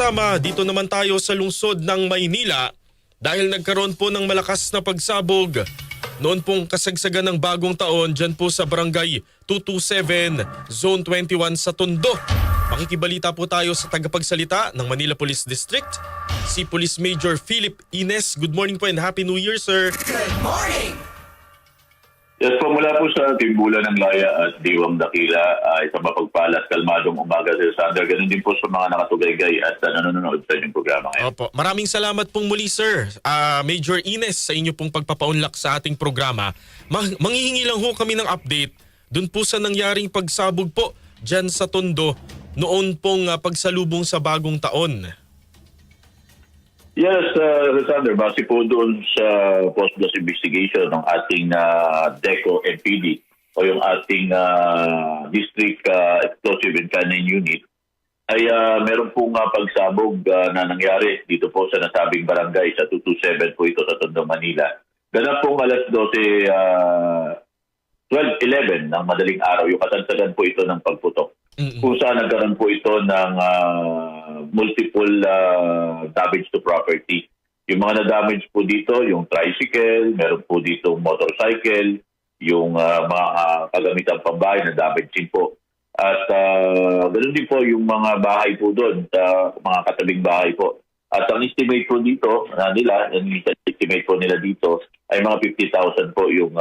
tama, dito naman tayo sa lungsod ng Maynila dahil nagkaroon po ng malakas na pagsabog. Noon pong kasagsagan ng bagong taon dyan po sa Barangay 227, Zone 21 sa Tondo. Makikibalita po tayo sa tagapagsalita ng Manila Police District, si Police Major Philip Ines. Good morning po and Happy New Year, sir. Good morning! Yes po, mula po sa Timbulan ng Laya at Diwang Dakila, isang mapagpala at kalmadong umaga sa Sander. Ganun din po sa mga nakatugaygay at nanonood sa inyong programa ngayon. Opo, maraming salamat pong muli, sir. Major Ines, sa inyo pong pagpapaunlak sa ating programa. Manghihingi lang ho kami ng update dun po sa nangyaring pagsabog po dyan sa Tondo noon pong pagsalubong sa bagong taon. Yes, Sander, base po doon sa post-gas investigation ng ating DECO MPD o yung ating District Explosive and Canine Unit, ay meron pong pagsabog na nangyari dito po sa nasabing barangay sa 227 po ito sa Tondo, Manila. Ganap pong alas 12:11 ng madaling araw, yung kasansagan po ito ng pagputok. Kung saan nagkaroon po ito ng multiple damage to property. Yung mga na-damage po dito, yung tricycle, meron po dito motorcycle, yung mga kagamitan pambahay na damage din po. At ganoon din po yung mga bahay po doon, mga katabing bahay po. At ang estimate po dito estimate po nila dito ay mga 50,000 po yung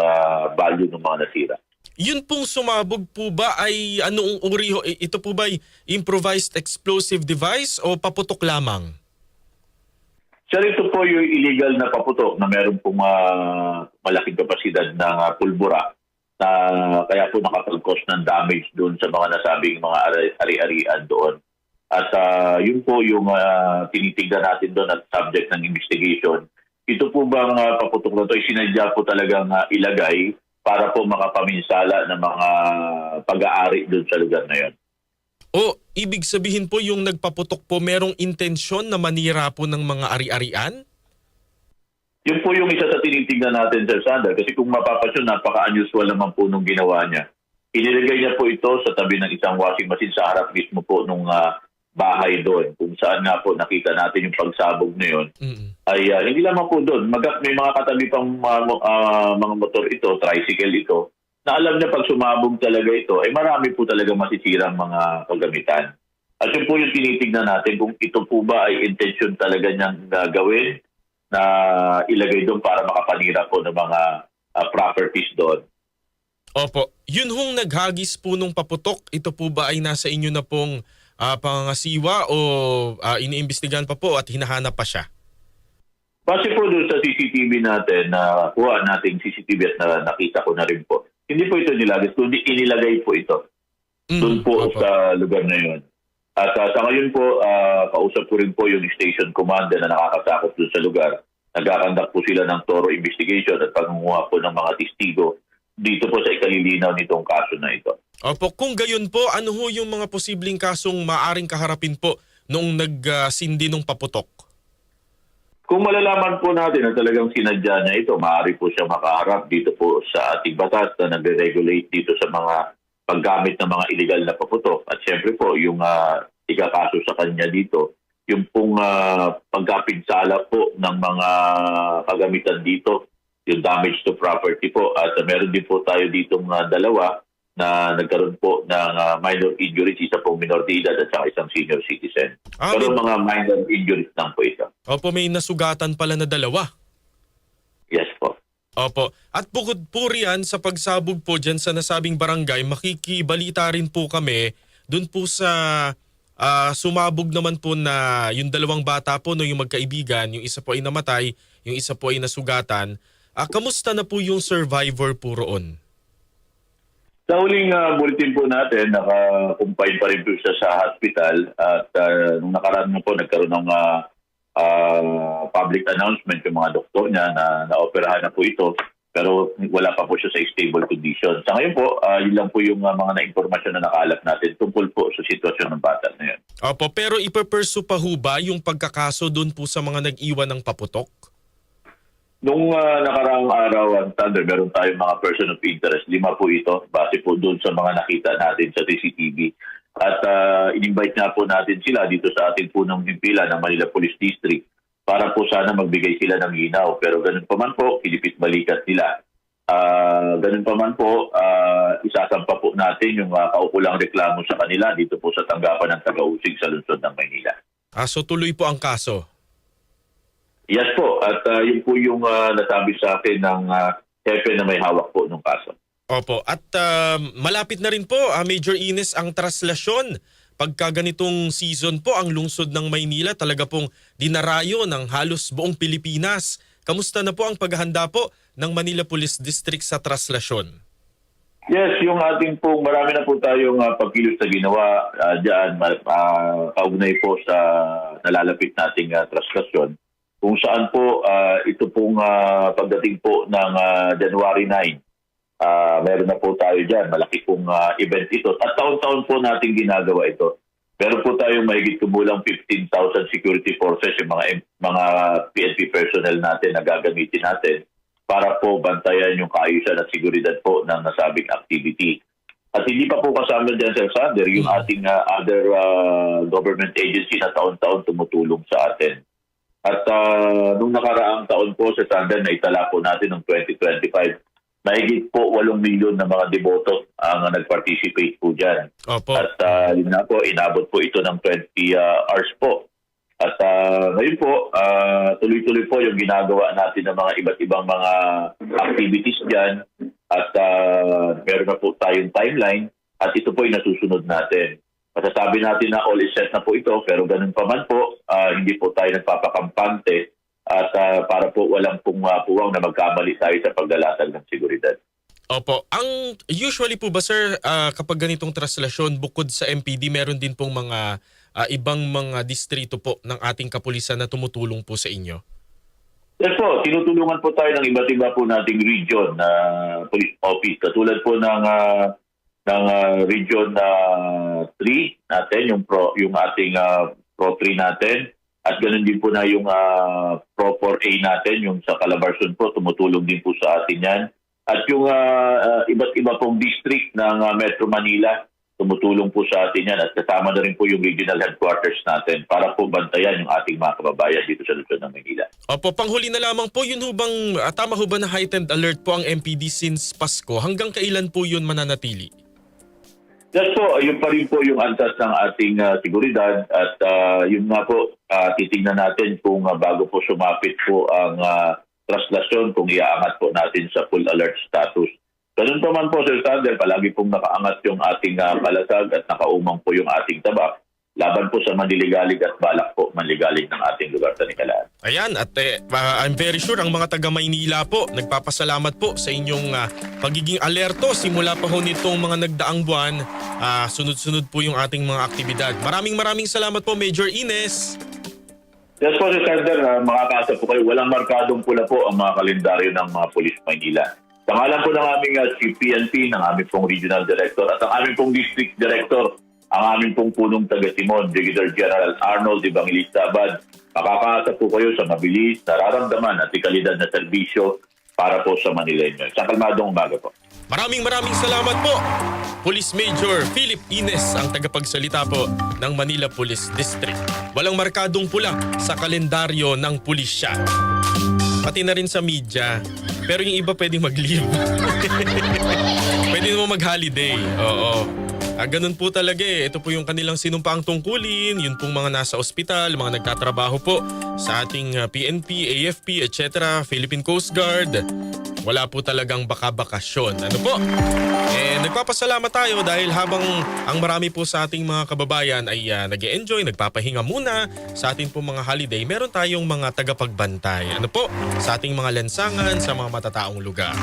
value ng mga nasira. Yun pong sumabog po ba ay anong uri ho? Ito po ba ay improvised explosive device o paputok lamang? Sir, ito po yung illegal na paputok na meron pong malaking kapasidad ng pulbura na kaya po nakapag-cause ng damage doon sa mga nasabing mga ari-arian doon. At yun po yung tinitignan natin doon at subject ng investigation. Ito po bang paputok na ito ay sinadya po talagang ilagay para po makapaminsala ng mga pag-aari doon sa lugar na yun. O ibig sabihin po yung nagpaputok po merong intensyon na manira po ng mga ari-arian? Yun po yung isa sa tinitingnan natin, Sir Sander. Kasi kung mapapasyon, napaka-unusual naman po nung ginawa niya. Inilagay niya po ito sa tabi ng isang washing machine sa harap mismo po nung bahay doon. Kung saan nga po nakita natin yung pagsabog na yun. Ay hindi lamang po doon. May mga katabi pang mga motor ito, tricycle ito, na alam niya pag sumabog talaga ito, ay marami po talaga masisirang mga kagamitan. At yun po yung tinitignan natin kung ito po ba ay intention talaga niyang gawin na ilagay doon para makapanira po ng mga properties doon. Opo. Yun hong naghagis po nung paputok, ito po ba ay nasa inyo na pong pangasiwa o iniimbestigahan pa po at hinahanap pa siya? Base po doon sa CCTV natin, kuha nating CCTV at nakita ko na rin po. Hindi po ito nilagay, kundi inilagay po ito. Doon po sa lugar na yun. At sa ngayon po, kausap ko rin po yung station commander na nakakasakop doon sa lugar. Nagkakandak po sila ng thorough investigation at pangunguha po ng mga testigo dito po sa ikalilinaw nitong kaso na ito. Opo, kung gayon po, ano ho yung mga posibleng kasong maaring kaharapin po nung nagsindi ng paputok? Kung malalaman po natin na talagang sinadya niya ito, maaari po siya makaharap dito po sa ating batas na nagre-regulate dito sa mga paggamit ng mga illegal na paputok. At syempre po, yung ikakaso sa kanya dito, yung pong pagkapinsala po ng mga kagamitan dito, yung damage to property po. At meron din po tayo ditong dalawa na nagkaroon po ng minor injuries, isa pong minor de edad at saka isang senior citizen. Pero mga minor injuries lang po ito. Opo, may nasugatan pala na dalawa. Yes po. Opo. At bukod po riyan sa pagsabog po dyan sa nasabing barangay, makikibalita rin po kami dun po sa sumabog naman po na yung dalawang bata po, no, yung magkaibigan, yung isa po ay namatay, yung isa po ay nasugatan. Kamusta na po yung survivor po roon? Sa huling bulletin po natin, naka-confine pa rin po siya sa hospital at nung nakaraan na po nagkaroon ng public announcement yung mga doktor niya na naoperahan na po ito pero wala pa po siya sa stable condition. Sa ngayon po, yun lang po yung mga na-impormasyon na nakaalap natin tungkol po sa sitwasyon ng bata na yun. Opo, pero ipapursue pa ho ba yung pagkakaso doon po sa mga nag-iwan ng paputok? Nung nakaraang araw, Thunder, meron tayong mga person of interest. 5 po ito, base po doon sa mga nakita natin sa CCTV. At in-invite nga po natin sila dito sa ating punong himpilan ng Manila Police District para po sana magbigay sila ng ginaw. Pero ganun pa man po, kilipit balikat nila. Ganun pa man po, isasampa po natin yung kaukulang reklamo sa kanila dito po sa tanggapan ng Taga-Usig sa lungsod ng Maynila. So tuloy po ang kaso. Yes po, at yun po yung nasabi sa akin ng hepe na may hawak po ng kaso. Opo. At malapit na rin po, Major Ines, ang traslasyon. Pagka ganitong season po, ang lungsod ng Maynila talaga pong dinarayo ng halos buong Pilipinas. Kamusta na po ang paghahanda po ng Manila Police District sa traslasyon? Yes, yung ating pong marami na po tayong pagkilos na ginawa dyan, kaugnay po sa nalalapit nating traslasyon. Kung saan po ito pong pagdating po ng January 9, meron na po tayo dyan. Malaki pong event ito. At taon-taon po natin ginagawa ito. Meron po tayong mahigit kumulang 15,000 security forces, yung mga PNP personnel natin na gagamitin natin para po bantayan yung kaayusan at seguridad po ng nasabing activity. At hindi pa po kasama dyan, Sir Sander, yung ating other government agency na taon-taon tumutulong sa atin. At nung nakaraang taon po, Sir Sander, naitala po natin ng 2025, mahigit po 8 milyon na mga deboto ang nag-participate po dyan. Opo. At yun na po, inabot po ito ng 20 hours po. At ngayon po, tuloy-tuloy po yung ginagawa natin ng mga iba't ibang mga activities dyan. At meron na po tayong timeline at ito po yung nasusunod natin. Masasabi natin na all is set na po ito, pero ganun pa man po, hindi po tayo nagpapakampante at para po walang puwang na magkamali tayo sa paglalatag ng seguridad. Opo. Ang usually po ba, sir, kapag ganitong traslasyon, bukod sa MPD, meron din pong mga ibang mga distrito po ng ating kapulisan na tumutulong po sa inyo? Yes po, tinutulungan po tayo ng iba't iba po nating region na police office. Katulad po ng region 3 natin, yung ating Pro 3 natin. At ganoon din po na yung Pro 4A natin, yung sa Calabarzon po, tumutulong din po sa atin yan. At yung iba't iba pong district ng Metro Manila, tumutulong po sa atin yan. At kasama na rin po yung regional headquarters natin para po bantayan yung ating mga kababayan dito sa lungsod ng Manila. Opo, panghuli na lamang po, yun hubang, tama ho ba na heightened alert po ang MPD since Pasko? Hanggang kailan po yun mananatili? Yes po, yun pa rin po yung antas ng ating seguridad at yun nga po, titingnan natin kung bago po sumapit po ang traslasyon, kung iaangat po natin sa full alert status. Ganun pa man po, Sir Sander, palagi pong nakaangat yung ating palasag at nakaumang po yung ating tabak laban po sa manliligalig at balak po manligalig ng ating lugar sa Nikalaan. Ayan, at I'm very sure ang mga taga Maynila po, nagpapasalamat po sa inyong pagiging alerto simula pa ho nitong mga nagdaang buwan. Sunod-sunod po yung ating mga aktibidad. Maraming salamat po, Major Ines. Yes po, Sir Sander, makakaasa po kayo. Walang markadong pula po ang mga kalendaryo ng mga Police Maynila. Sa ngalan po ng aming PNP, ng aming pong Regional Director at ang aming pong District Director, ang aming pong punong taga-Timon, Brigadier General Arnold Evangelista Abad, makakaasa po kayo sa mabilis, nararamdaman at ikalidad na serbisyo para po sa Manileño. Sa kalmadong umaga po. Maraming salamat po, Police Major Philip Ines, ang tagapagsalita po ng Manila Police District. Walang markadong pula sa kalendaryo ng pulisya. Pati na rin sa media. Pero yung iba pwedeng mag-leave. Pwede naman mag-holiday. Oo. Ganun po talaga eh. Ito po yung kanilang sinumpaang tungkulin, yun pong mga nasa ospital, mga nagtatrabaho po sa ating PNP, AFP, etc., Philippine Coast Guard. Wala po talagang baka-bakasyon. Ano po? Nagpapasalamat tayo dahil habang ang marami po sa ating mga kababayan ay nag-e-enjoy, nagpapahinga muna sa ating po mga holiday, meron tayong mga tagapagbantay. Ano po? Sa ating mga lansangan, sa mga matataong lugar.